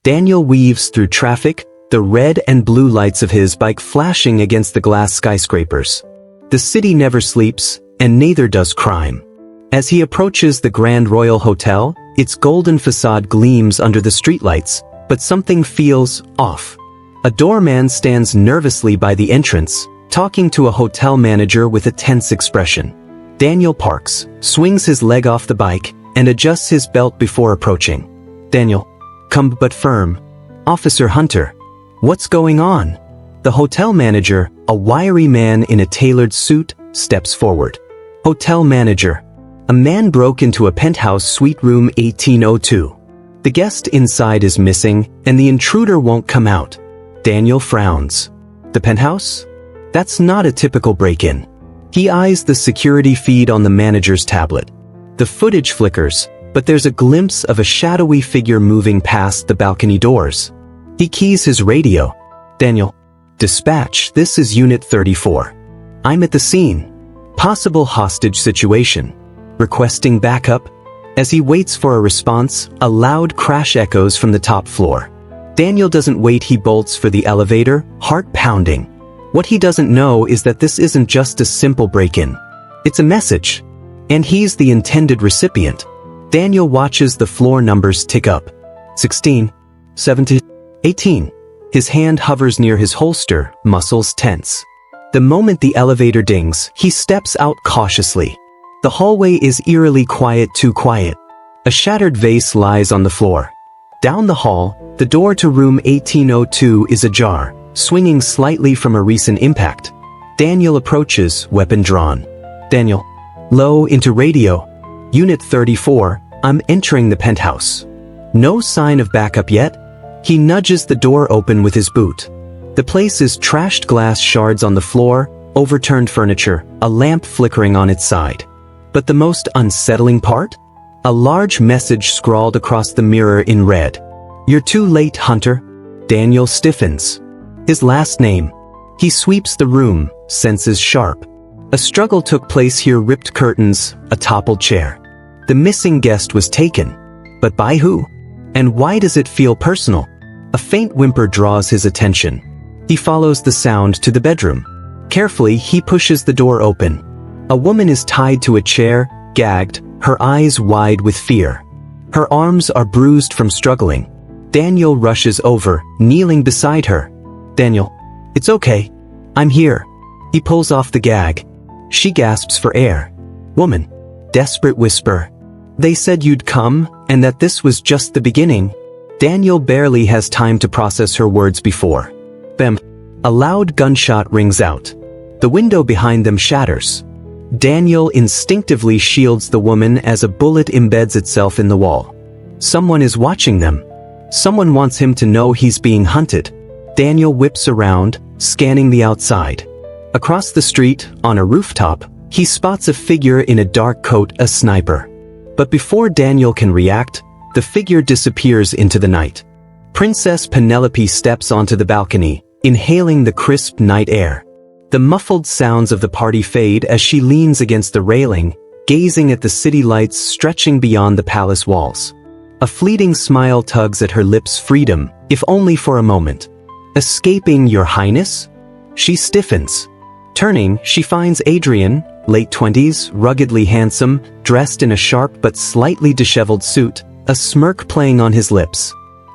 Daniel weaves through traffic, the red and blue lights of his bike flashing against the glass skyscrapers. The city never sleeps, and neither does crime. As he approaches the Grand Royal Hotel, its golden facade gleams under the streetlights, but something feels off. A doorman stands nervously by the entrance, talking to a hotel manager with a tense expression. Daniel parks, swings his leg off the bike, and adjusts his belt before approaching. Daniel, calm but firm. Officer Hunter. What's going on? The hotel manager, a wiry man in a tailored suit, steps forward. Hotel manager. A man broke into a penthouse suite room 1802. The guest inside is missing, and the intruder won't come out. Daniel frowns. The penthouse? That's not a typical break-in. He eyes the security feed on the manager's tablet. The footage flickers, but there's a glimpse of a shadowy figure moving past the balcony doors. He keys his radio. Daniel. Dispatch, this is Unit 34. I'm at the scene. Possible hostage situation. Requesting backup. As he waits for a response, a loud crash echoes from the top floor. Daniel doesn't wait, he bolts for the elevator, heart pounding. What he doesn't know is that this isn't just a simple break-in. It's a message. And he's the intended recipient. Daniel watches the floor numbers tick up. 16, 17, 18. His hand hovers near his holster, muscles tense. The moment the elevator dings, he steps out cautiously. The hallway is eerily quiet, too quiet. A shattered vase lies on the floor. Down the hall, the door to room 1802 is ajar, swinging slightly from a recent impact. Daniel approaches, weapon drawn. Daniel. Low into radio. Unit 34, I'm entering the penthouse. No sign of backup yet. He nudges the door open with his boot. The place is trashed, glass shards on the floor, overturned furniture, a lamp flickering on its side. But the most unsettling part? A large message scrawled across the mirror in red. You're too late, Hunter. Daniel stiffens. His last name. He sweeps the room, senses sharp. A struggle took place here, ripped curtains, a toppled chair. The missing guest was taken. But by who? And why does it feel personal? A faint whimper draws his attention. He follows the sound to the bedroom. Carefully, he pushes the door open. A woman is tied to a chair, gagged, her eyes wide with fear. Her arms are bruised from struggling. Daniel rushes over, kneeling beside her. Daniel. It's okay. I'm here. He pulls off the gag. She gasps for air. Woman. Desperate whisper. They said you'd come, and that this was just the beginning. Daniel barely has time to process her words before. Bam. A loud gunshot rings out. The window behind them shatters. Daniel instinctively shields the woman as a bullet embeds itself in the wall. Someone is watching them. Someone wants him to know he's being hunted. Daniel whips around, scanning the outside. Across the street, on a rooftop, he spots a figure in a dark coat, a sniper. But before Daniel can react, the figure disappears into the night. Princess Penelope steps onto the balcony, inhaling the crisp night air. The muffled sounds of the party fade as she leans against the railing, gazing at the city lights stretching beyond the palace walls. A fleeting smile tugs at her lips. Freedom, if only for a moment. Escaping, Your Highness? She stiffens. Turning, she finds Adrian, late 20s, ruggedly handsome, dressed in a sharp but slightly disheveled suit, a smirk playing on his lips.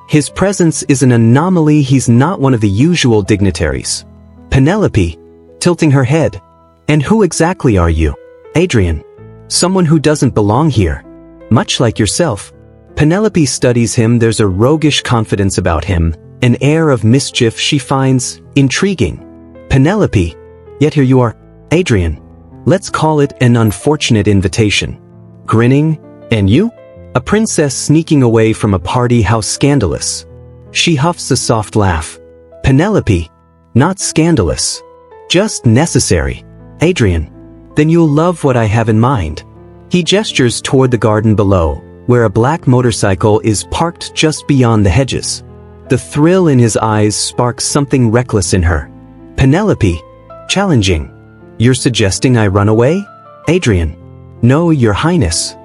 His presence is an anomaly. He's not one of the usual dignitaries. Penelope, tilting her head. And who exactly are you? Adrian. Someone who doesn't belong here. Much like yourself. Penelope studies him. There's a roguish confidence about him, an air of mischief she finds intriguing. Penelope. Yet here you are, Adrian. Let's call it an unfortunate invitation. Grinning. And you? A princess sneaking away from a party. How scandalous. She huffs a soft laugh. Penelope. Not scandalous. Just necessary. Adrian. Then you'll love what I have in mind. He gestures toward the garden below, where a black motorcycle is parked just beyond the hedges. The thrill in his eyes sparks something reckless in her. Penelope. Challenging. You're suggesting I run away? Adrian. No, Your Highness.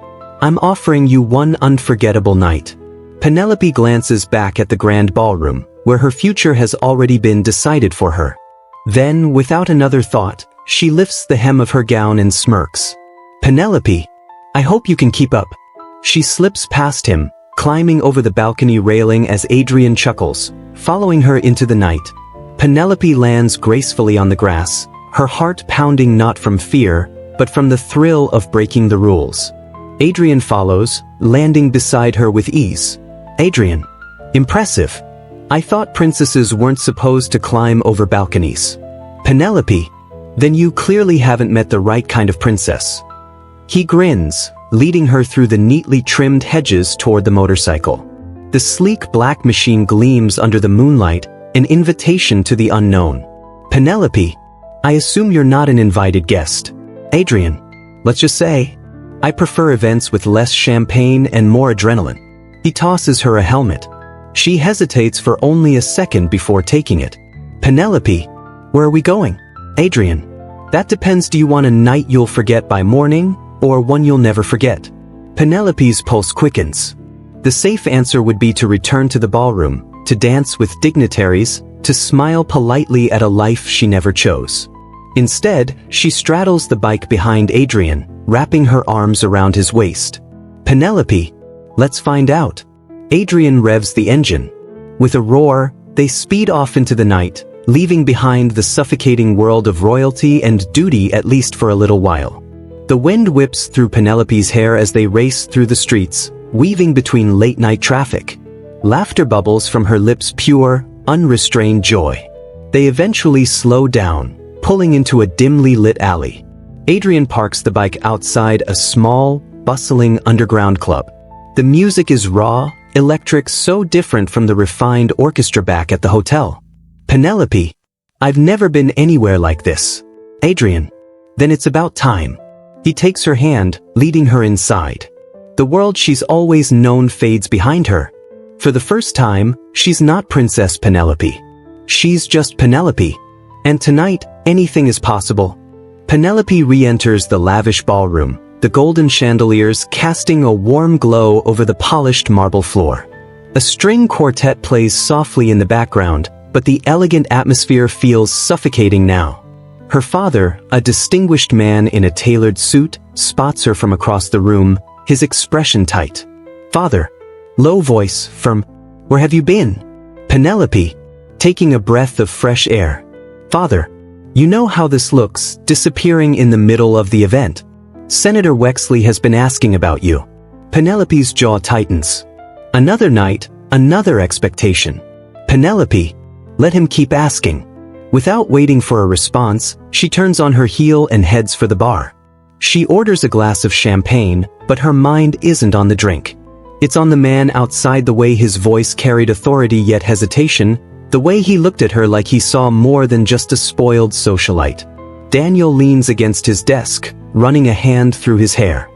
I'm offering you one unforgettable night. Penelope glances back at the grand ballroom, where her future has already been decided for her. Then, without another thought, she lifts the hem of her gown and smirks. Penelope, I hope you can keep up. She slips past him, climbing over the balcony railing as Adrian chuckles, following her into the night. Penelope lands gracefully on the grass, her heart pounding not from fear, but from the thrill of breaking the rules. Adrian follows, landing beside her with ease. Adrian. Impressive. I thought princesses weren't supposed to climb over balconies. Penelope. Then you clearly haven't met the right kind of princess. He grins, leading her through the neatly trimmed hedges toward the motorcycle. The sleek black machine gleams under the moonlight, an invitation to the unknown. Penelope. I assume you're not an invited guest. Adrian. Let's just say, I prefer events with less champagne and more adrenaline. He tosses her a helmet. She hesitates for only a second before taking it. Penelope. Where are we going? Adrian. That depends. Do you want a night you'll forget by morning, or one you'll never forget? Penelope's pulse quickens. The safe answer would be to return to the ballroom, to dance with dignitaries, to smile politely at a life she never chose. Instead, she straddles the bike behind Adrian, wrapping her arms around his waist. Penelope. Let's find out. Adrian revs the engine. With a roar, they speed off into the night, leaving behind the suffocating world of royalty and duty, at least for a little while. The wind whips through Penelope's hair as they race through the streets, weaving between late-night traffic. Laughter bubbles from her lips, pure, unrestrained joy. They eventually slow down, pulling into a dimly lit alley. Adrian parks the bike outside a small, bustling underground club. The music is raw, electric, so different from the refined orchestra back at the hotel. Penelope. I've never been anywhere like this. Adrian. Then it's about time. He takes her hand, leading her inside. The world she's always known fades behind her. For the first time, she's not Princess Penelope. She's just Penelope. And tonight, anything is possible. Penelope re-enters the lavish ballroom, the golden chandeliers casting a warm glow over the polished marble floor. A string quartet plays softly in the background, but the elegant atmosphere feels suffocating now. Her father, a distinguished man in a tailored suit, spots her from across the room, his expression tight. Father. Low voice from, where have you been? Penelope. Taking a breath of fresh air. Father. You know how this looks, disappearing in the middle of the event. Senator Wexley has been asking about you. Penelope's jaw tightens. Another night, another expectation. Penelope. Let him keep asking. Without waiting for a response, she turns on her heel and heads for the bar. She orders a glass of champagne, but her mind isn't on the drink. It's on the man outside, the way his voice carried authority yet hesitation, the way he looked at her like he saw more than just a spoiled socialite. Daniel leans against his desk, running a hand through his hair.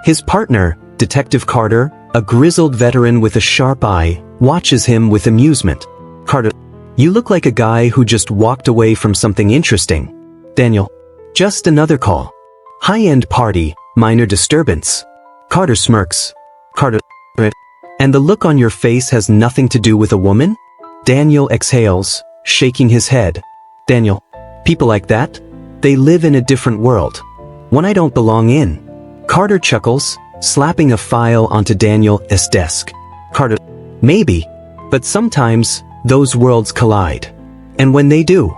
His partner, Detective Carter, a grizzled veteran with a sharp eye, watches him with amusement. Carter. You look like a guy who just walked away from something interesting. Daniel. Just another call. High-end party, minor disturbance. Carter smirks. Carter. And the look on your face has nothing to do with a woman? Daniel exhales, shaking his head. Daniel. People like that? They live in a different world. One I don't belong in. Carter chuckles, slapping a file onto Daniel's desk. Carter. Maybe. But sometimes, those worlds collide. And when they do,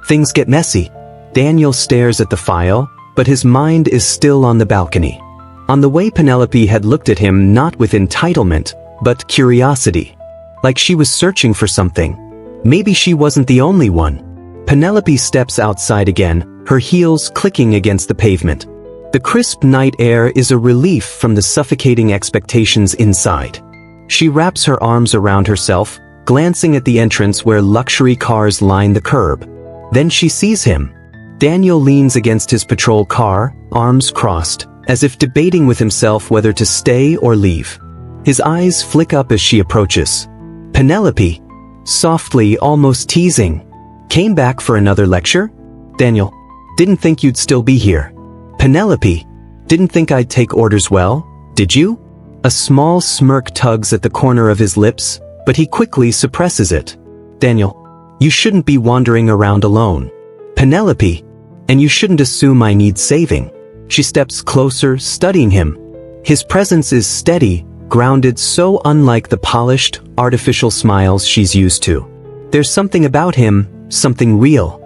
things get messy. Daniel stares at the file, but his mind is still on the balcony. On the way, Penelope had looked at him not with entitlement, but curiosity. Like she was searching for something. Maybe she wasn't the only one. Penelope steps outside again, her heels clicking against the pavement. The crisp night air is a relief from the suffocating expectations inside. She wraps her arms around herself, glancing at the entrance where luxury cars line the curb. Then she sees him. Daniel leans against his patrol car, arms crossed, as if debating with himself whether to stay or leave. His eyes flick up as she approaches. Penelope. Softly, almost teasing. Came back for another lecture? Daniel. Didn't think you'd still be here. Penelope. Didn't think I'd take orders well, did you? A small smirk tugs at the corner of his lips, but he quickly suppresses it. Daniel, you shouldn't be wandering around alone. Penelope, and you shouldn't assume I need saving. She steps closer, studying him. His presence is steady, grounded, so unlike the polished, artificial smiles she's used to. There's something about him, something real.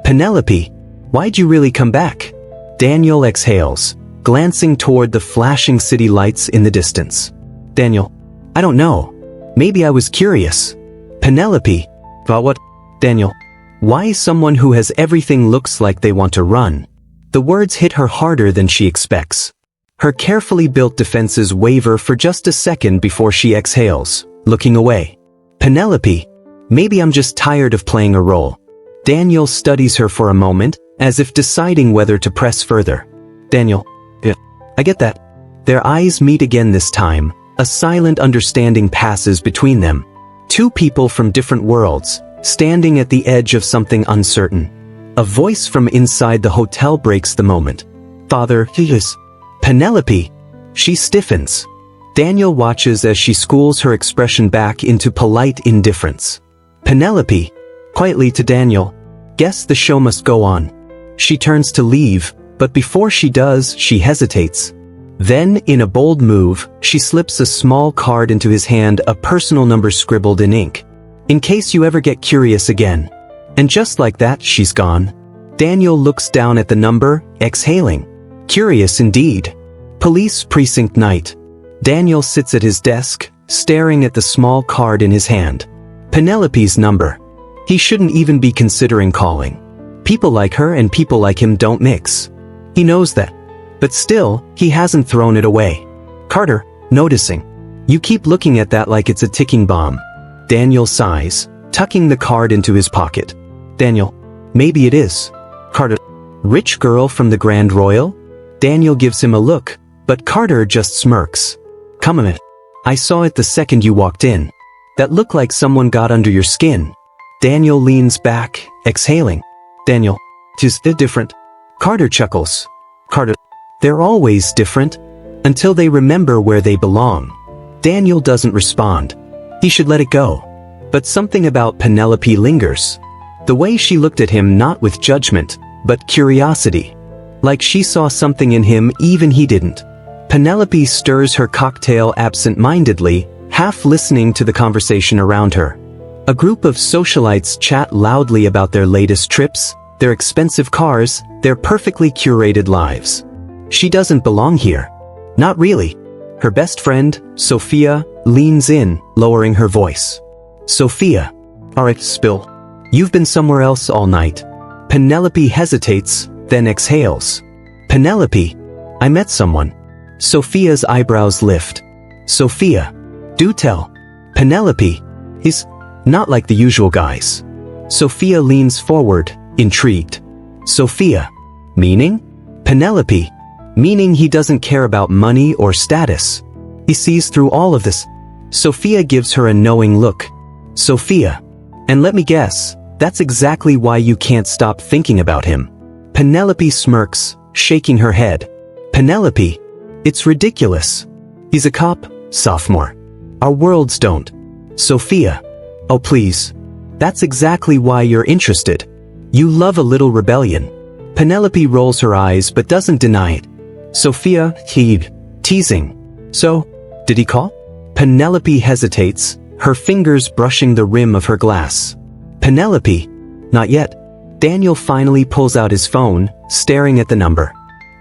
Penelope, why'd you really come back? Daniel exhales, glancing toward the flashing city lights in the distance. Daniel, I don't know. Maybe I was curious. Penelope, about what? Daniel, why someone who has everything looks like they want to run? The words hit her harder than she expects. Her carefully built defenses waver for just a second before she exhales, looking away. Penelope, maybe I'm just tired of playing a role. Daniel studies her for a moment, as if deciding whether to press further. Daniel, yeah, I get that. Their eyes meet again this time. A silent understanding passes between them. Two people from different worlds, standing at the edge of something uncertain. A voice from inside the hotel breaks the moment. Father, Heiress. Penelope. She stiffens. Daniel watches as she schools her expression back into polite indifference. Penelope, quietly to Daniel, guess the show must go on. She turns to leave, but before she does, she hesitates. Then, in a bold move, she slips a small card into his hand, a personal number scribbled in ink. In case you ever get curious again. And just like that, she's gone. Daniel looks down at the number, exhaling. Curious indeed. Police precinct night. Daniel sits at his desk, staring at the small card in his hand. Penelope's number. He shouldn't even be considering calling. People like her and people like him don't mix. He knows that. But still, he hasn't thrown it away. Carter, noticing. You keep looking at that like it's a ticking bomb. Daniel sighs, tucking the card into his pocket. Daniel, maybe it is. Carter, rich girl from the Grand Royal? Daniel gives him a look, but Carter just smirks. Come a minute. I saw it the second you walked in. That looked like someone got under your skin. Daniel leans back, exhaling. Daniel, just different. Carter chuckles. Carter, they're always different, until they remember where they belong. Daniel doesn't respond. He should let it go. But something about Penelope lingers. The way she looked at him, not with judgment, but curiosity. Like she saw something in him even he didn't. Penelope stirs her cocktail absent-mindedly, half listening to the conversation around her. A group of socialites chat loudly about their latest trips, their expensive cars, their perfectly curated lives. She doesn't belong here. Not really. Her best friend, Sophia, leans in, lowering her voice. Sophia. Alright, spill. You've been somewhere else all night. Penelope hesitates, then exhales. Penelope. I met someone. Sophia's eyebrows lift. Sophia. Do tell. Penelope. He's not like the usual guys. Sophia leans forward, intrigued. Sophia. Meaning? Penelope. Meaning he doesn't care about money or status. He sees through all of this. Sophia gives her a knowing look. Sophia. And let me guess, that's exactly why you can't stop thinking about him. Penelope smirks, shaking her head. Penelope. It's ridiculous. He's a cop, sophomore. Our worlds don't. Sophia. Oh please. That's exactly why you're interested. You love a little rebellion. Penelope rolls her eyes but doesn't deny it. Sophia, teasing. So, did he call? Penelope hesitates, her fingers brushing the rim of her glass. Penelope. Not yet. Daniel finally pulls out his phone, staring at the number.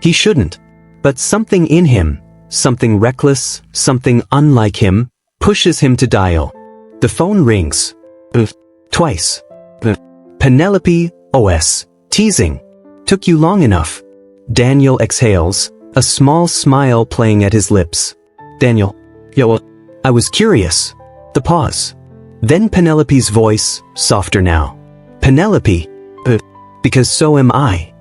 He shouldn't. But something in him, something reckless, something unlike him, pushes him to dial. The phone rings. Twice. Penelope, OS, teasing. Took you long enough. Daniel exhales, a small smile playing at his lips. Daniel. Yeah, well, I was curious. The pause. Then Penelope's voice, softer now. Penelope. Because so am I.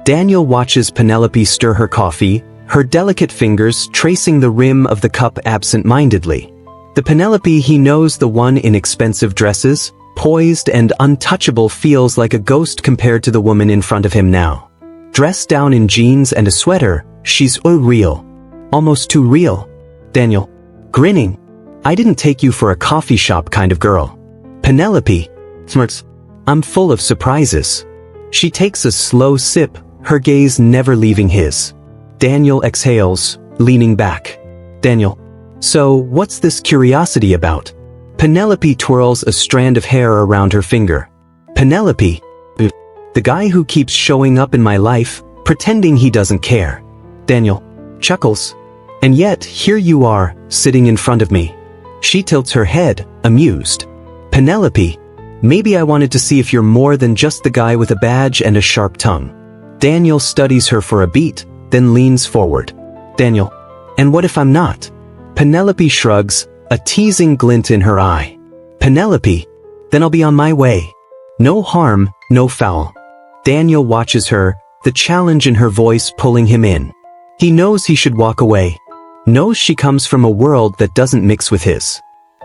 Daniel watches Penelope stir her coffee, her delicate fingers tracing the rim of the cup absent-mindedly. The Penelope he knows, the one in expensive dresses, poised and untouchable, feels like a ghost compared to the woman in front of him now. Dressed down in jeans and a sweater, she's real. Almost too real. Daniel, grinning. I didn't take you for a coffee shop kind of girl. Penelope smirks. I'm full of surprises. She takes a slow sip, her gaze never leaving his. Daniel exhales, leaning back. Daniel. So, what's this curiosity about? Penelope twirls a strand of hair around her finger. Penelope. The guy who keeps showing up in my life, pretending he doesn't care. Daniel chuckles. And yet, here you are, sitting in front of me. She tilts her head, amused. Penelope. Maybe I wanted to see if you're more than just the guy with a badge and a sharp tongue. Daniel studies her for a beat, then leans forward. Daniel. And what if I'm not? Penelope shrugs, a teasing glint in her eye. Penelope. Then I'll be on my way. No harm, no foul. Daniel watches her, the challenge in her voice pulling him in. He knows he should walk away. Knows she comes from a world that doesn't mix with his.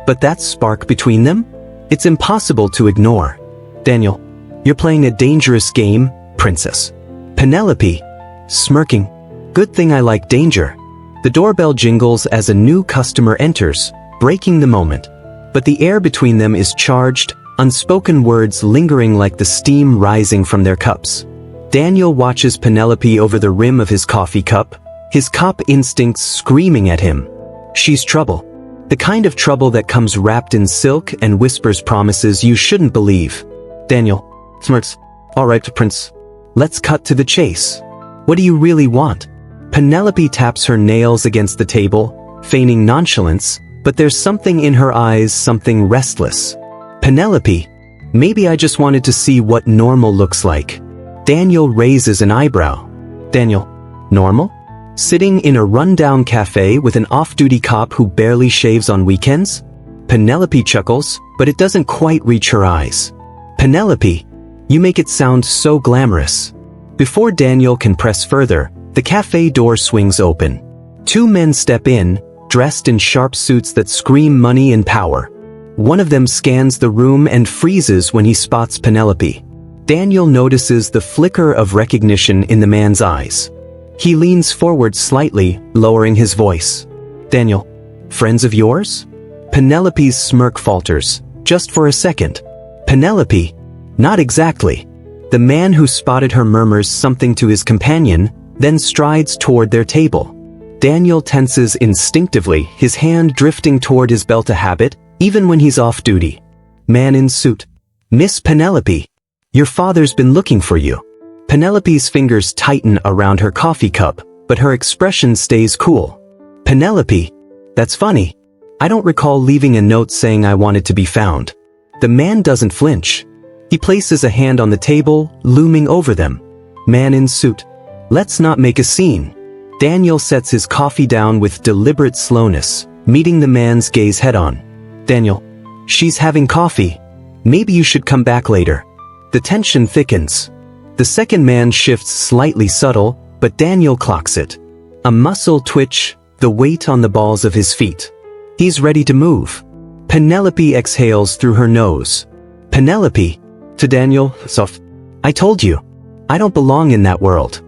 But that spark between them? It's impossible to ignore. Daniel. You're playing a dangerous game, princess. Penelope. Smirking. Good thing I like danger. The doorbell jingles as a new customer enters, breaking the moment. But the air between them is charged, unspoken words lingering like the steam rising from their cups. Daniel watches Penelope over the rim of his coffee cup, his cop instincts screaming at him. She's trouble. The kind of trouble that comes wrapped in silk and whispers promises you shouldn't believe. Daniel smirks. All right, Prince. Let's cut to the chase. What do you really want? Penelope taps her nails against the table, feigning nonchalance, but there's something in her eyes, something restless. Penelope. Maybe I just wanted to see what normal looks like. Daniel raises an eyebrow. Daniel. Normal? Sitting in a rundown cafe with an off-duty cop who barely shaves on weekends? Penelope chuckles, but it doesn't quite reach her eyes. Penelope. You make it sound so glamorous. Before Daniel can press further, the cafe door swings open. Two men step in, dressed in sharp suits that scream money and power. One of them scans the room and freezes when he spots Penelope. Daniel notices the flicker of recognition in the man's eyes. He leans forward slightly, lowering his voice. Daniel. Friends of yours? Penelope's smirk falters, just for a second. Penelope. Not exactly. The man who spotted her murmurs something to his companion, then strides toward their table. Daniel tenses instinctively, his hand drifting toward his belt, a habit, even when he's off duty. Man in suit. Miss Penelope. Your father's been looking for you. Penelope's fingers tighten around her coffee cup, but her expression stays cool. Penelope. That's funny. I don't recall leaving a note saying I wanted to be found. The man doesn't flinch. He places a hand on the table, looming over them. Man in suit. Let's not make a scene. Daniel sets his coffee down with deliberate slowness, meeting the man's gaze head-on. Daniel. She's having coffee. Maybe you should come back later. The tension thickens. The second man shifts slightly subtle, but Daniel clocks it. A muscle twitch, the weight on the balls of his feet. He's ready to move. Penelope exhales through her nose. Penelope. To Daniel, soft. I told you. I don't belong in that world.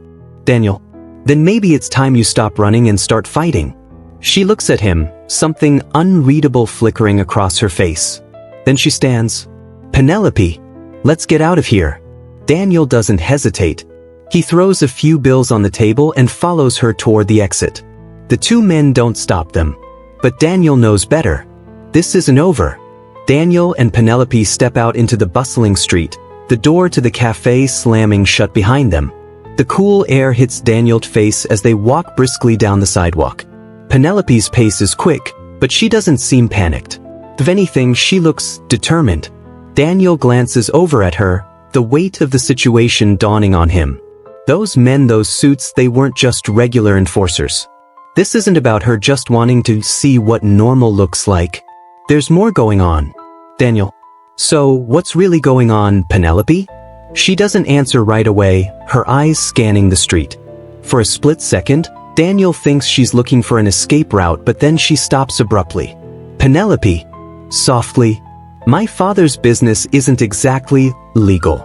Daniel. Then maybe it's time you stop running and start fighting. She looks at him, something unreadable flickering across her face. Then she stands. Penelope. Let's get out of here. Daniel doesn't hesitate. He throws a few bills on the table and follows her toward the exit. The two men don't stop them. But Daniel knows better. This isn't over. Daniel and Penelope step out into the bustling street, the door to the cafe slamming shut behind them. The cool air hits Daniel's face as they walk briskly down the sidewalk. Penelope's pace is quick, but she doesn't seem panicked. If anything, she looks determined. Daniel glances over at her, the weight of the situation dawning on him. Those men, those suits, they weren't just regular enforcers. This isn't about her just wanting to see what normal looks like. There's more going on. Daniel. So, what's really going on, Penelope? She doesn't answer right away, her eyes scanning the street. For a split second, Daniel thinks she's looking for an escape route, but then she stops abruptly. Penelope. Softly. My father's business isn't exactly legal.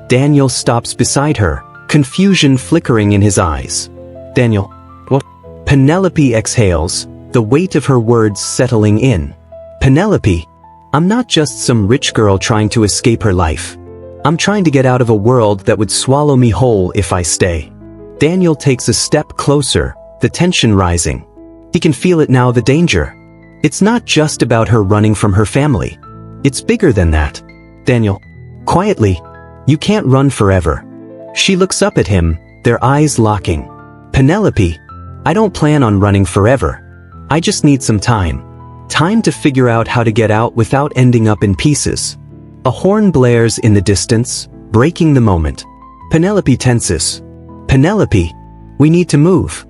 Daniel stops beside her, confusion flickering in his eyes. Daniel. What? Penelope exhales, the weight of her words settling in. Penelope, I'm not just some rich girl trying to escape her life. I'm trying to get out of a world that would swallow me whole if I stay. Daniel takes a step closer, the tension rising. He can feel it now, the danger. It's not just about her running from her family. It's bigger than that. Daniel, quietly, you can't run forever. She looks up at him, their eyes locking. Penelope, I don't plan on running forever. I just need some time. Time to figure out how to get out without ending up in pieces. A horn blares in the distance, breaking the moment. Penelope tenses. Penelope, we need to move.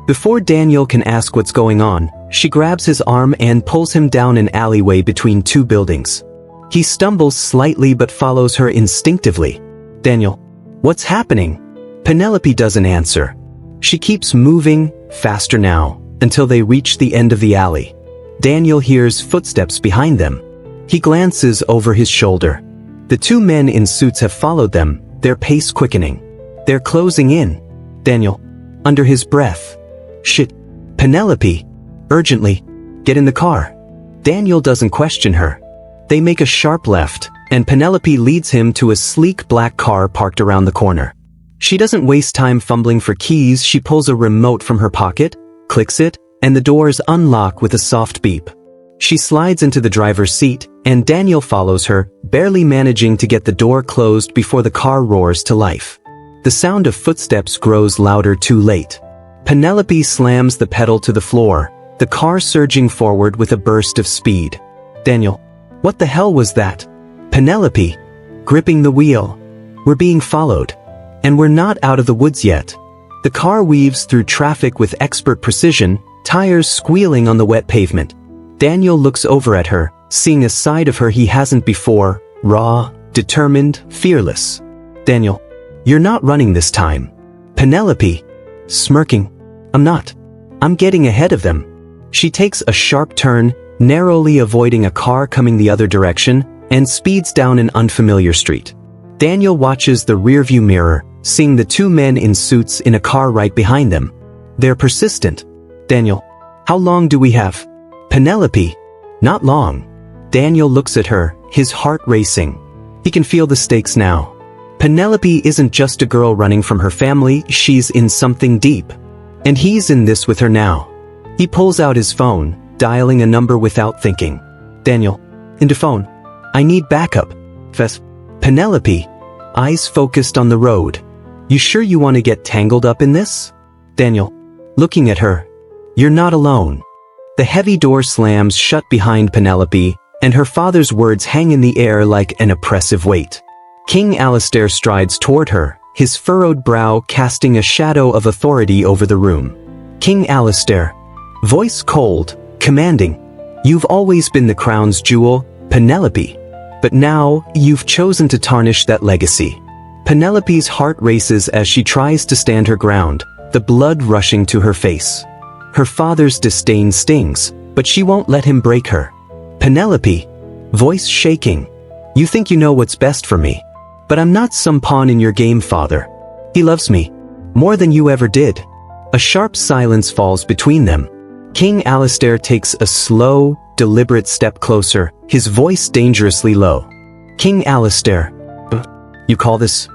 Before Daniel can ask what's going on, she grabs his arm and pulls him down an alleyway between two buildings. He stumbles slightly but follows her instinctively. Daniel, what's happening? Penelope doesn't answer. She keeps moving, faster now, until they reach the end of the alley. Daniel hears footsteps behind them. He glances over his shoulder. The two men in suits have followed them, their pace quickening. They're closing in. Daniel, under his breath. Shit. Penelope, urgently, get in the car. Daniel doesn't question her. They make a sharp left, and Penelope leads him to a sleek black car parked around the corner. She doesn't waste time fumbling for keys. She pulls a remote from her pocket, clicks it, and the doors unlock with a soft beep. She slides into the driver's seat, and Daniel follows her, barely managing to get the door closed before the car roars to life. The sound of footsteps grows louder too late. Penelope slams the pedal to the floor, the car surging forward with a burst of speed. Daniel, what the hell was that? Penelope, gripping the wheel. We're being followed. And we're not out of the woods yet. The car weaves through traffic with expert precision, tires squealing on the wet pavement. Daniel looks over at her, seeing a side of her he hasn't before, raw, determined, fearless. Daniel, you're not running this time. Penelope, smirking. I'm not. I'm getting ahead of them. She takes a sharp turn, narrowly avoiding a car coming the other direction, and speeds down an unfamiliar street. Daniel watches the rearview mirror, seeing the two men in suits in a car right behind them. They're persistent. Daniel, how long do we have? Penelope, not long. Daniel looks at her, his heart racing. He can feel the stakes now. Penelope isn't just a girl running from her family, she's in something deep. And he's in this with her now. He pulls out his phone, dialing a number without thinking. Daniel, into phone. I need backup. Penelope, eyes focused on the road. You sure you want to get tangled up in this? Daniel, looking at her. You're not alone. The heavy door slams shut behind Penelope, and her father's words hang in the air like an oppressive weight. King Alistair strides toward her, his furrowed brow casting a shadow of authority over the room. King Alistair, voice cold, commanding. You've always been the crown's jewel, Penelope. But now, you've chosen to tarnish that legacy. Penelope's heart races as she tries to stand her ground, the blood rushing to her face. Her father's disdain stings, but she won't let him break her. Penelope, voice shaking. You think you know what's best for me. But I'm not some pawn in your game, father. He loves me. More than you ever did. A sharp silence falls between them. King Alistair takes a slow, deliberate step closer, his voice dangerously low. King Alistair, you call this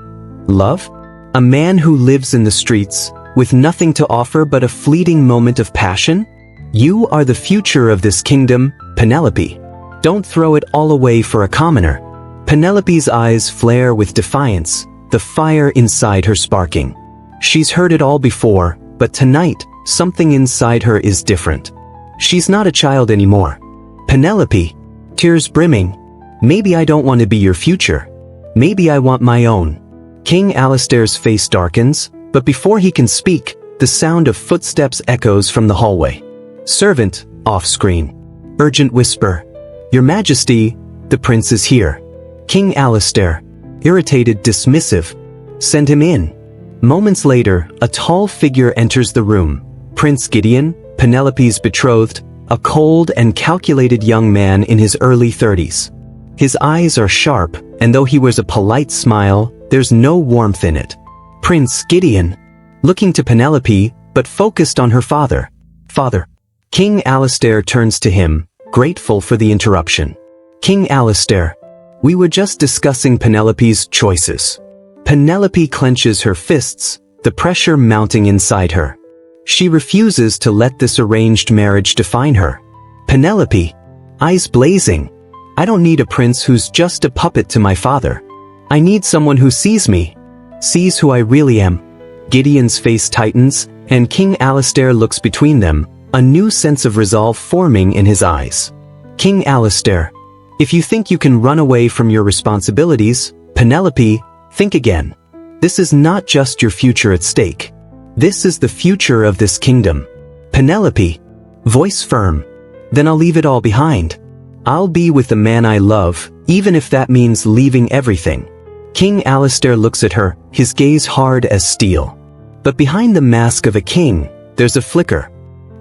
love? A man who lives in the streets, with nothing to offer but a fleeting moment of passion? You are the future of this kingdom, Penelope. Don't throw it all away for a commoner. Penelope's eyes flare with defiance, the fire inside her sparking. She's heard it all before, but tonight, something inside her is different. She's not a child anymore. Penelope, tears brimming. Maybe I don't want to be your future. Maybe I want my own. King Alistair's face darkens, but before he can speak, the sound of footsteps echoes from the hallway. Servant, off-screen. Urgent whisper. Your Majesty, the prince is here. King Alistair, irritated, dismissive. Send him in. Moments later, a tall figure enters the room. Prince Gideon, Penelope's betrothed, a cold and calculated young man in his early 30s. His eyes are sharp, and though he wears a polite smile, there's no warmth in it. Prince Gideon, looking to Penelope, but focused on her father. Father, King Alistair turns to him, grateful for the interruption. King Alistair, we were just discussing Penelope's choices. Penelope clenches her fists, the pressure mounting inside her. She refuses to let this arranged marriage define her. Penelope, eyes blazing. I don't need a prince who's just a puppet to my father. I need someone who sees me, sees who I really am. Gideon's face tightens, and King Alistair looks between them, a new sense of resolve forming in his eyes. King Alistair, if you think you can run away from your responsibilities, Penelope, think again. This is not just your future at stake. This is the future of this kingdom. Penelope, voice firm. Then I'll leave it all behind. I'll be with the man I love, even if that means leaving everything. King Alistair looks at her, his gaze hard as steel. But behind the mask of a king, there's a flicker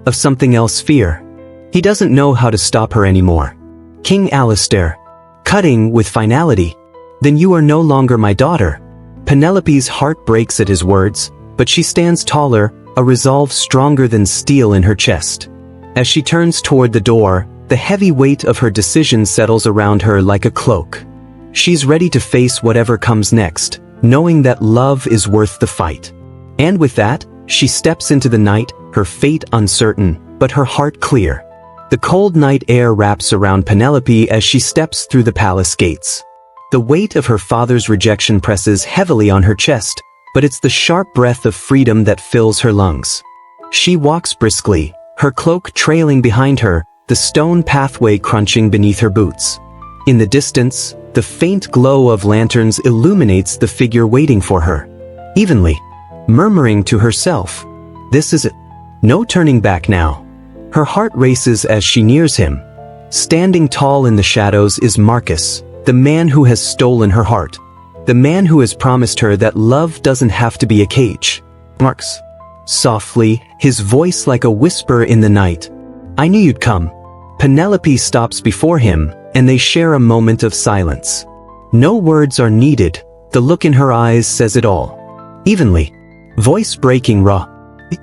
of something else, fear. He doesn't know how to stop her anymore. King Alistair, cutting with finality. Then you are no longer my daughter. Penelope's heart breaks at his words, but she stands taller, a resolve stronger than steel in her chest. As she turns toward the door, the heavy weight of her decision settles around her like a cloak. She's ready to face whatever comes next, knowing that love is worth the fight. And with that, she steps into the night, her fate uncertain, but her heart clear. The cold night air wraps around Penelope as she steps through the palace gates. The weight of her father's rejection presses heavily on her chest, but it's the sharp breath of freedom that fills her lungs. She walks briskly, her cloak trailing behind her, the stone pathway crunching beneath her boots. In the distance, the faint glow of lanterns illuminates the figure waiting for her. Evenly, murmuring to herself, "This is it. No turning back now." Her heart races as she nears him. Standing tall in the shadows is Marcus, the man who has stolen her heart. The man who has promised her that love doesn't have to be a cage. Marcus. Softly, his voice like a whisper in the night. "I knew you'd come." Penelope stops before him, and they share a moment of silence. No words are needed, the look in her eyes says it all. Evenly, voice breaking raw.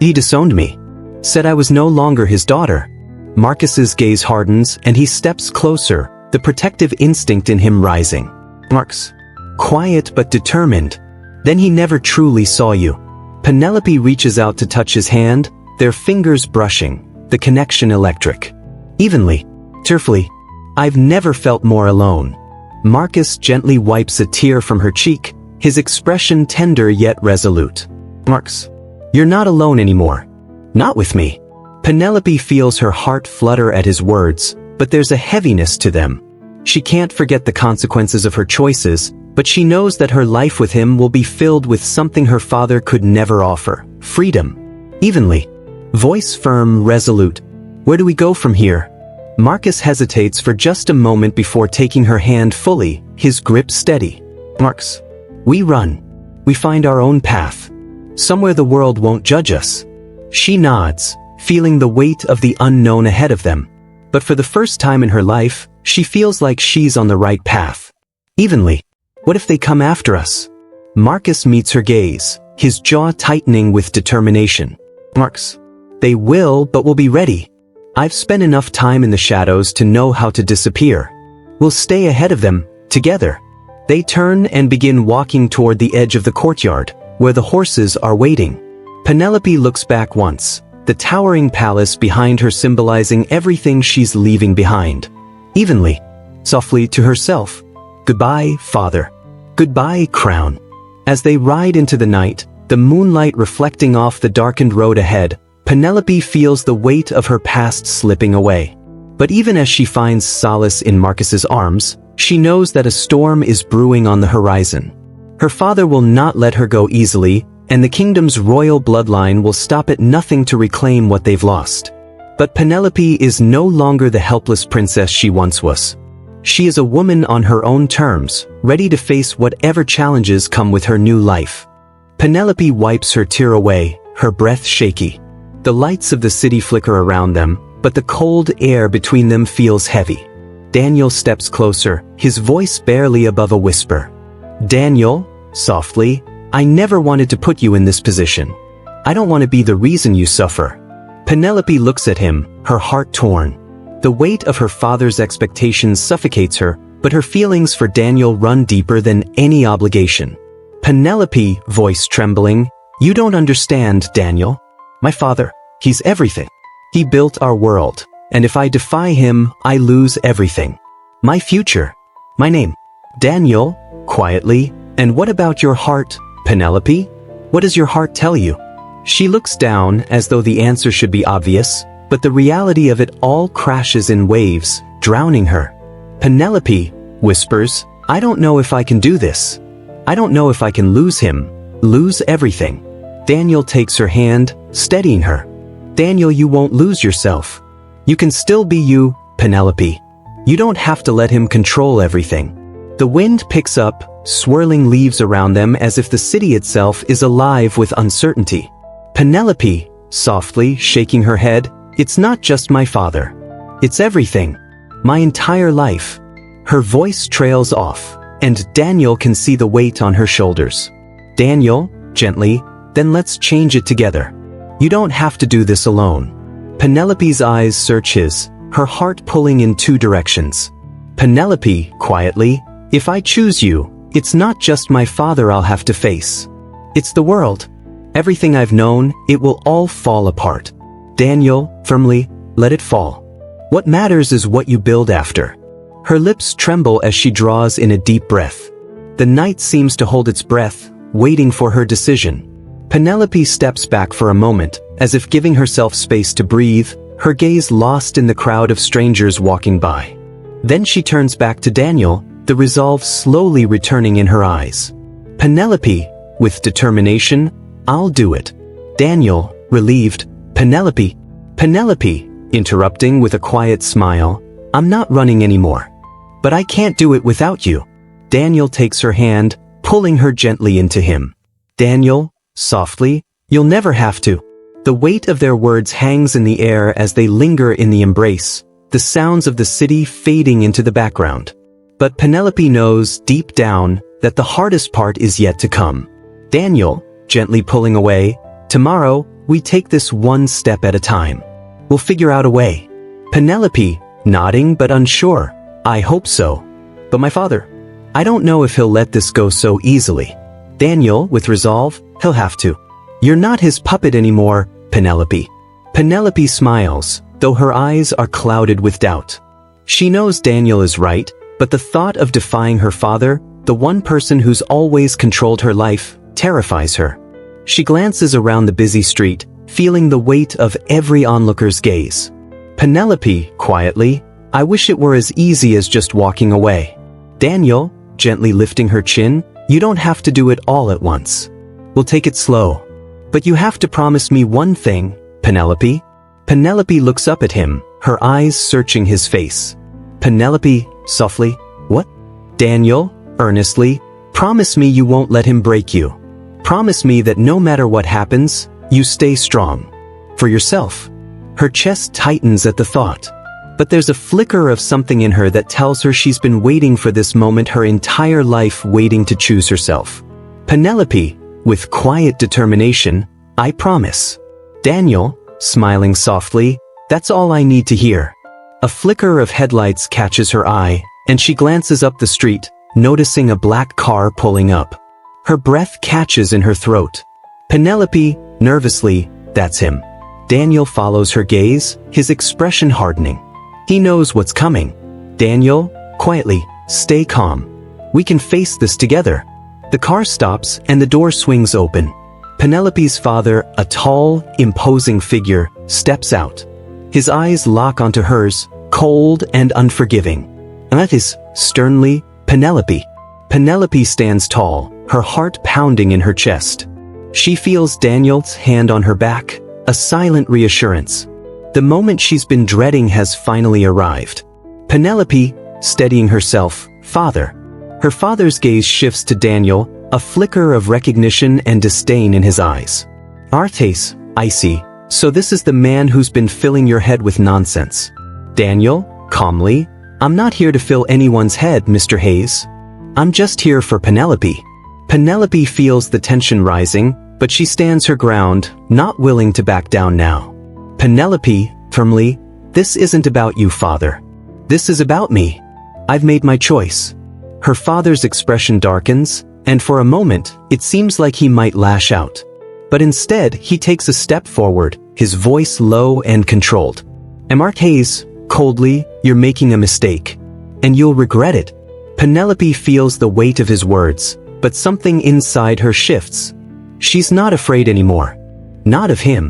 "He disowned me. Said I was no longer his daughter." Marcus's gaze hardens, and he steps closer, the protective instinct in him rising. "Marcus." Quiet but determined. "Then he never truly saw you." Penelope reaches out to touch his hand, their fingers brushing, the connection electric. Evenly, tearfully, "I've never felt more alone." Marcus gently wipes a tear from her cheek, his expression tender yet resolute. "Marcus, you're not alone anymore. Not with me." Penelope feels her heart flutter at his words, but there's a heaviness to them. She can't forget the consequences of her choices, but she knows that her life with him will be filled with something her father could never offer: freedom. Evenly, voice firm, resolute. "Where do we go from here?" Marcus hesitates for just a moment before taking her hand fully, his grip steady. "Marcus, we run. We find our own path. Somewhere the world won't judge us." She nods, feeling the weight of the unknown ahead of them. But for the first time in her life, she feels like she's on the right path. Evenly, "What if they come after us?" Marcus meets her gaze, his jaw tightening with determination. "Marcus, they will, but we'll be ready. I've spent enough time in the shadows to know how to disappear. We'll stay ahead of them, together." They turn and begin walking toward the edge of the courtyard, where the horses are waiting. Penelope looks back once, the towering palace behind her symbolizing everything she's leaving behind. Evenly, softly to herself, "Goodbye, father. Goodbye, crown." As they ride into the night, the moonlight reflecting off the darkened road ahead, Penelope feels the weight of her past slipping away. But even as she finds solace in Marcus's arms, she knows that a storm is brewing on the horizon. Her father will not let her go easily, and the kingdom's royal bloodline will stop at nothing to reclaim what they've lost. But Penelope is no longer the helpless princess she once was. She is a woman on her own terms, ready to face whatever challenges come with her new life. Penelope wipes her tear away, her breath shaky. The lights of the city flicker around them, but the cold air between them feels heavy. Daniel steps closer, his voice barely above a whisper. "Daniel," softly, "I never wanted to put you in this position. I don't want to be the reason you suffer." Penelope looks at him, her heart torn. The weight of her father's expectations suffocates her, but her feelings for Daniel run deeper than any obligation. Penelope, voice trembling, "You don't understand, Daniel. My father, he's everything. He built our world, and if I defy him, I lose everything. My future, my name." Daniel, quietly, "And what about your heart, Penelope? What does your heart tell you?" She looks down as though the answer should be obvious, but the reality of it all crashes in waves, drowning her. Penelope whispers, "I don't know if I can do this. I don't know if I can lose him, lose everything." Daniel takes her hand, steadying her. "Daniel, you won't lose yourself. You can still be you, Penelope. You don't have to let him control everything." The wind picks up, swirling leaves around them as if the city itself is alive with uncertainty. Penelope, softly shaking her head, "It's not just my father. It's everything. My entire life." Her voice trails off, and Daniel can see the weight on her shoulders. "Daniel," gently, "then let's change it together. You don't have to do this alone." Penelope's eyes search his, her heart pulling in two directions. Penelope, quietly, "If I choose you, it's not just my father I'll have to face. It's the world. Everything I've known, it will all fall apart." Daniel, firmly, "Let it fall. What matters is what you build after." Her lips tremble as she draws in a deep breath. The night seems to hold its breath, waiting for her decision. Penelope steps back for a moment, as if giving herself space to breathe, her gaze lost in the crowd of strangers walking by. Then she turns back to Daniel, the resolve slowly returning in her eyes. Penelope, with determination, "I'll do it." Daniel, relieved, "Penelope, Penelope," interrupting with a quiet smile, "I'm not running anymore. But I can't do it without you." Daniel takes her hand, pulling her gently into him. "Daniel," softly, "you'll never have to." The weight of their words hangs in the air as they linger in the embrace, the sounds of the city fading into the background. But Penelope knows, deep down, that the hardest part is yet to come. Daniel, gently pulling away, "Tomorrow, we take this one step at a time. We'll figure out a way." Penelope, nodding but unsure, "I hope so. But my father, I don't know if he'll let this go so easily." Daniel, with resolve, "He'll have to. You're not his puppet anymore, Penelope." Penelope smiles, though her eyes are clouded with doubt. She knows Daniel is right, but the thought of defying her father, the one person who's always controlled her life, terrifies her. She glances around the busy street, feeling the weight of every onlooker's gaze. Penelope, quietly, "I wish it were as easy as just walking away." Daniel, gently lifting her chin, "You don't have to do it all at once. We'll take it slow. But you have to promise me one thing, Penelope." Penelope looks up at him, her eyes searching his face. Penelope, softly, "What?" Daniel, earnestly, "Promise me you won't let him break you. Promise me that no matter what happens, you stay strong. For yourself." Her chest tightens at the thought. But there's a flicker of something in her that tells her she's been waiting for this moment her entire life, waiting to choose herself. Penelope, with quiet determination, "I promise." Daniel, smiling softly, "That's all I need to hear." A flicker of headlights catches her eye, and she glances up the street, noticing a black car pulling up. Her breath catches in her throat. Penelope, nervously, "That's him." Daniel follows her gaze, his expression hardening. He knows what's coming. Daniel, quietly, "Stay calm. We can face this together." The car stops and the door swings open. Penelope's father, a tall, imposing figure, steps out. His eyes lock onto hers, cold and unforgiving. And that is, sternly, "Penelope." Penelope stands tall, her heart pounding in her chest. She feels Daniel's hand on her back, a silent reassurance. The moment she's been dreading has finally arrived. Penelope, steadying herself, "Father." Her father's gaze shifts to Daniel, a flicker of recognition and disdain in his eyes. "Artes, I see. So this is the man who's been filling your head with nonsense." Daniel, calmly, "I'm not here to fill anyone's head, Mr. Hayes. I'm just here for Penelope." Penelope feels the tension rising, but she stands her ground, not willing to back down now. Penelope, firmly, this isn't about you, father. This is about me. I've made my choice. Her father's expression darkens, and for a moment, it seems like he might lash out. But instead, he takes a step forward, his voice low and controlled. Heiress, coldly, you're making a mistake. And you'll regret it. Penelope feels the weight of his words, but something inside her shifts. She's not afraid anymore. Not of him.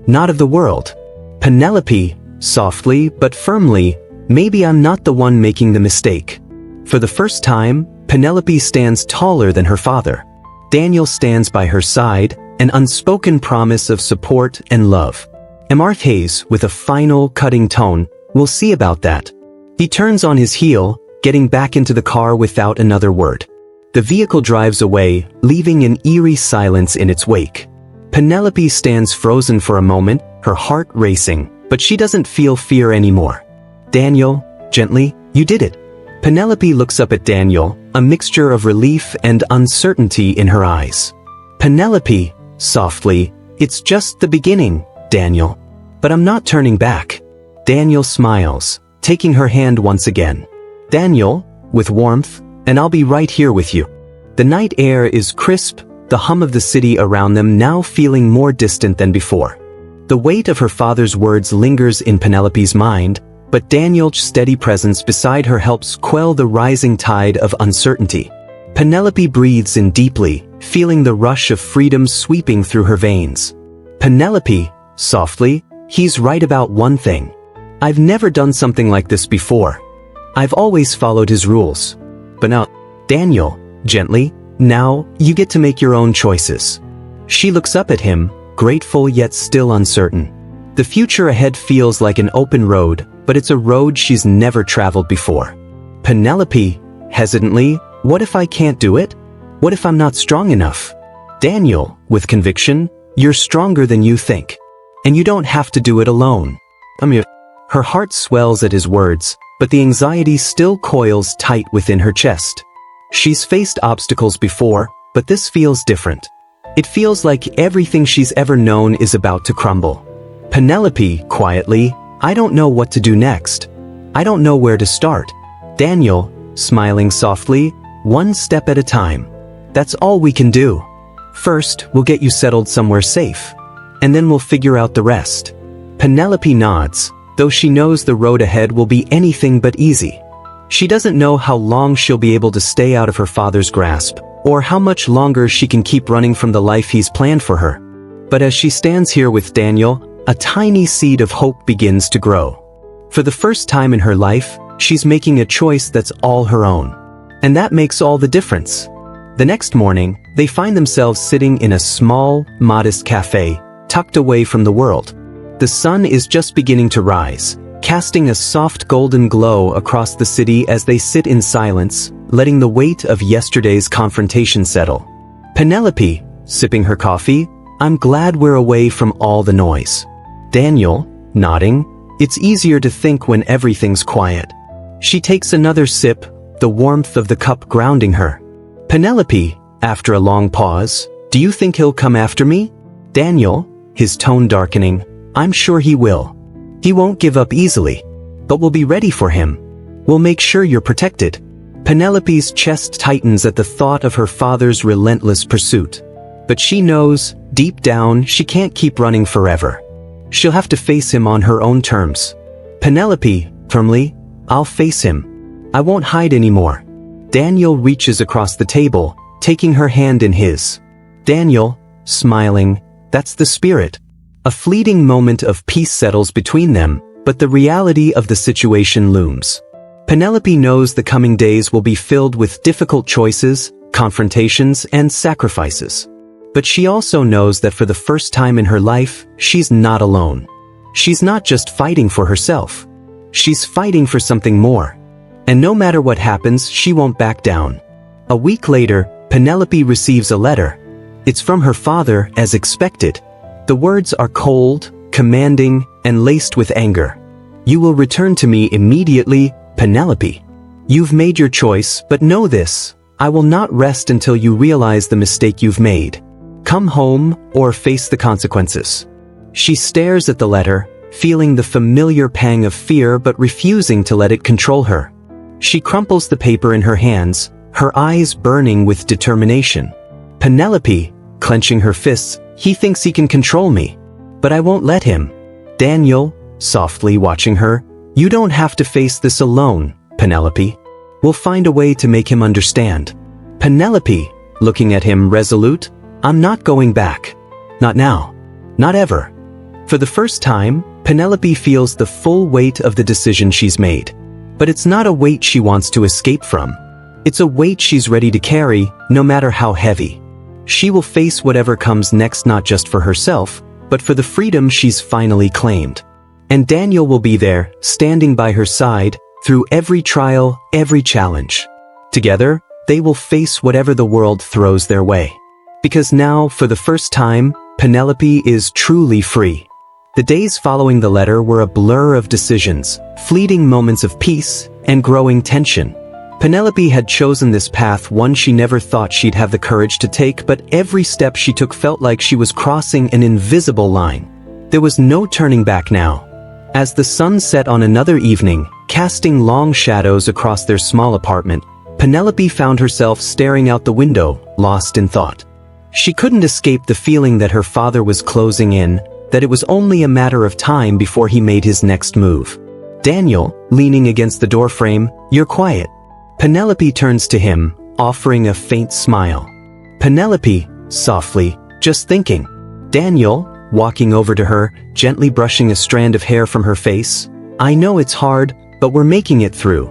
Not of the world. Penelope, softly but firmly, maybe I'm not the one making the mistake. For the first time, Penelope stands taller than her father. Daniel stands by her side, an unspoken promise of support and love. Heiress, with a final, cutting tone, we'll see about that. He turns on his heel, getting back into the car without another word. The vehicle drives away, leaving an eerie silence in its wake. Penelope stands frozen for a moment, her heart racing, but she doesn't feel fear anymore. Daniel, gently, you did it. Penelope looks up at Daniel, a mixture of relief and uncertainty in her eyes. Penelope, softly, it's just the beginning, Daniel. But I'm not turning back. Daniel smiles, taking her hand once again. Daniel, with warmth, and I'll be right here with you. The night air is crisp, the hum of the city around them now feeling more distant than before. The weight of her father's words lingers in Penelope's mind, but Daniel's steady presence beside her helps quell the rising tide of uncertainty. Penelope breathes in deeply, feeling the rush of freedom sweeping through her veins. Penelope, softly, he's right about one thing. I've never done something like this before. I've always followed his rules. But now, Daniel, gently, now, you get to make your own choices. She looks up at him, grateful yet still uncertain. The future ahead feels like an open road, but it's a road she's never traveled before. Penelope, hesitantly, what if I can't do it? What if I'm not strong enough? Daniel, with conviction, you're stronger than you think. And you don't have to do it alone. Her heart swells at his words, but the anxiety still coils tight within her chest. She's faced obstacles before, but this feels different. It feels like everything she's ever known is about to crumble. Penelope, quietly, I don't know what to do next. I don't know where to start. Daniel, smiling softly, one step at a time. That's all we can do. First, we'll get you settled somewhere safe. And then we'll figure out the rest. Penelope nods, though she knows the road ahead will be anything but easy. She doesn't know how long she'll be able to stay out of her father's grasp, or how much longer she can keep running from the life he's planned for her. But as she stands here with Daniel, a tiny seed of hope begins to grow. For the first time in her life, she's making a choice that's all her own. And that makes all the difference. The next morning, they find themselves sitting in a small, modest cafe, tucked away from the world. The sun is just beginning to rise, casting a soft golden glow across the city as they sit in silence, letting the weight of yesterday's confrontation settle. Penelope, sipping her coffee, I'm glad we're away from all the noise. Daniel, nodding, it's easier to think when everything's quiet. She takes another sip, the warmth of the cup grounding her. Penelope, after a long pause, do you think he'll come after me? Daniel, his tone darkening, I'm sure he will. He won't give up easily. But we'll be ready for him. We'll make sure you're protected. Penelope's chest tightens at the thought of her father's relentless pursuit. But she knows, deep down, she can't keep running forever. She'll have to face him on her own terms. Penelope, firmly, I'll face him. I won't hide anymore. Daniel reaches across the table, taking her hand in his. Daniel, smiling, that's the spirit. A fleeting moment of peace settles between them, but the reality of the situation looms. Penelope knows the coming days will be filled with difficult choices, confrontations, and sacrifices. But she also knows that for the first time in her life, she's not alone. She's not just fighting for herself. She's fighting for something more. And no matter what happens, she won't back down. A week later, Penelope receives a letter. It's from her father, as expected. The words are cold, commanding, and laced with anger. You will return to me immediately, Penelope. You've made your choice, but know this. I will not rest until you realize the mistake you've made. Come home, or face the consequences. She stares at the letter, feeling the familiar pang of fear but refusing to let it control her. She crumples the paper in her hands, her eyes burning with determination. Penelope, clenching her fists, he thinks he can control me. But I won't let him. Daniel, softly watching her, you don't have to face this alone, Penelope. We'll find a way to make him understand. Penelope, looking at him resolute, I'm not going back. Not now. Not ever. For the first time, Penelope feels the full weight of the decision she's made. But it's not a weight she wants to escape from. It's a weight she's ready to carry, no matter how heavy. She will face whatever comes next, not just for herself, but for the freedom she's finally claimed. And Daniel will be there, standing by her side, through every trial, every challenge. Together, they will face whatever the world throws their way. Because now, for the first time, Penelope is truly free. The days following the letter were a blur of decisions, fleeting moments of peace, and growing tension. Penelope had chosen this path, one she never thought she'd have the courage to take, but every step she took felt like she was crossing an invisible line. There was no turning back now. As the sun set on another evening, casting long shadows across their small apartment, Penelope found herself staring out the window, lost in thought. She couldn't escape the feeling that her father was closing in, that it was only a matter of time before he made his next move. Daniel, leaning against the doorframe, you're quiet. Penelope turns to him, offering a faint smile. Penelope, softly, just thinking. Daniel, walking over to her, gently brushing a strand of hair from her face. I know it's hard, but we're making it through.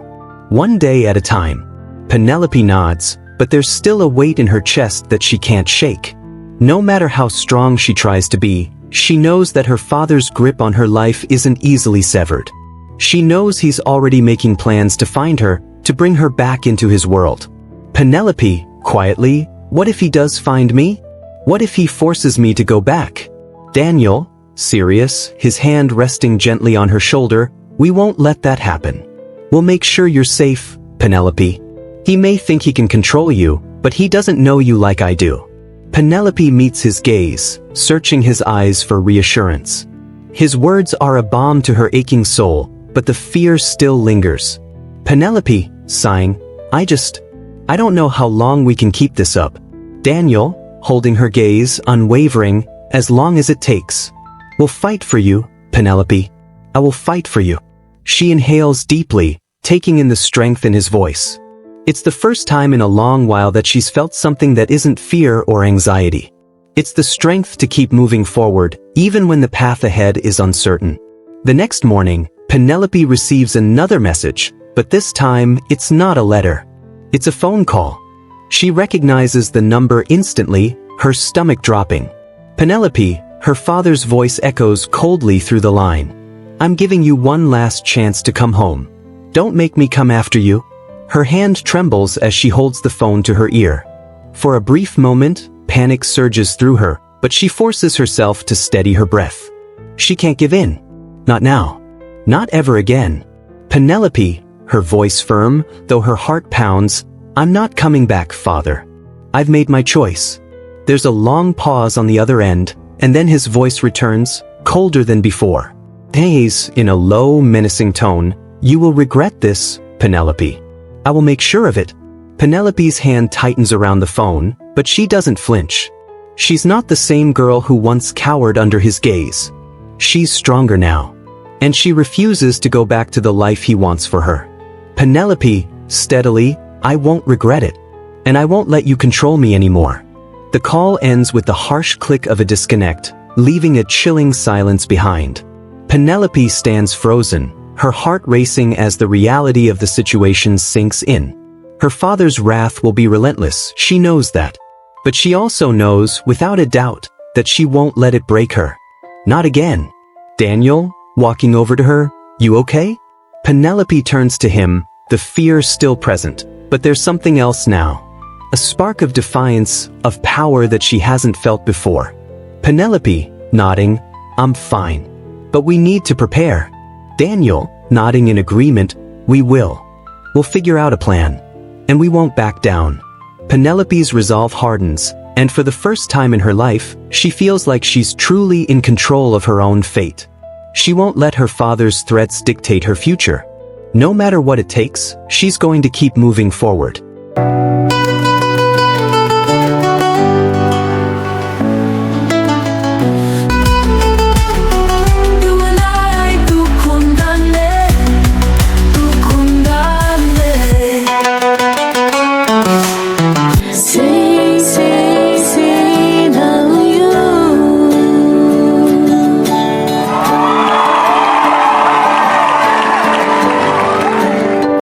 One day at a time. Penelope nods, but there's still a weight in her chest that she can't shake. No matter how strong she tries to be, she knows that her father's grip on her life isn't easily severed. She knows he's already making plans to find her, to bring her back into his world. Penelope, quietly, what if he does find me? What if he forces me to go back? Daniel, serious, his hand resting gently on her shoulder, we won't let that happen. We'll make sure you're safe, Penelope. He may think he can control you, but he doesn't know you like I do. Penelope meets his gaze, searching his eyes for reassurance. His words are a balm to her aching soul, but the fear still lingers. Penelope, sighing, I don't know how long we can keep this up. Daniel, holding her gaze, unwavering, as long as it takes. We'll fight for you, Penelope. I will fight for you. She inhales deeply, taking in the strength in his voice. It's the first time in a long while that she's felt something that isn't fear or anxiety. It's the strength to keep moving forward, even when the path ahead is uncertain. The next morning, Penelope receives another message, but this time, it's not a letter. It's a phone call. She recognizes the number instantly, her stomach dropping. Penelope, her father's voice echoes coldly through the line. I'm giving you one last chance to come home. Don't make me come after you. Her hand trembles as she holds the phone to her ear. For a brief moment, panic surges through her, but she forces herself to steady her breath. She can't give in. Not now. Not ever again. Penelope, her voice firm, though her heart pounds, I'm not coming back, father. I've made my choice. There's a long pause on the other end, and then his voice returns, colder than before. He's, in a low, menacing tone, you will regret this, Penelope. I will make sure of it. Penelope's hand tightens around the phone, but she doesn't flinch. She's not the same girl who once cowered under his gaze. She's stronger now. And she refuses to go back to the life he wants for her. Penelope, steadily, I won't regret it. And I won't let you control me anymore. The call ends with the harsh click of a disconnect, leaving a chilling silence behind. Penelope stands frozen, her heart racing as the reality of the situation sinks in. Her father's wrath will be relentless, she knows that. But she also knows, without a doubt, that she won't let it break her. Not again. Daniel, walking over to her, you okay? Penelope turns to him, the fear still present, but there's something else now. A spark of defiance, of power that she hasn't felt before. Penelope, nodding, I'm fine. But we need to prepare. Daniel, nodding in agreement, we will. We'll figure out a plan. And we won't back down. Penelope's resolve hardens, and for the first time in her life, she feels like she's truly in control of her own fate. She won't let her father's threats dictate her future. No matter what it takes, she's going to keep moving forward.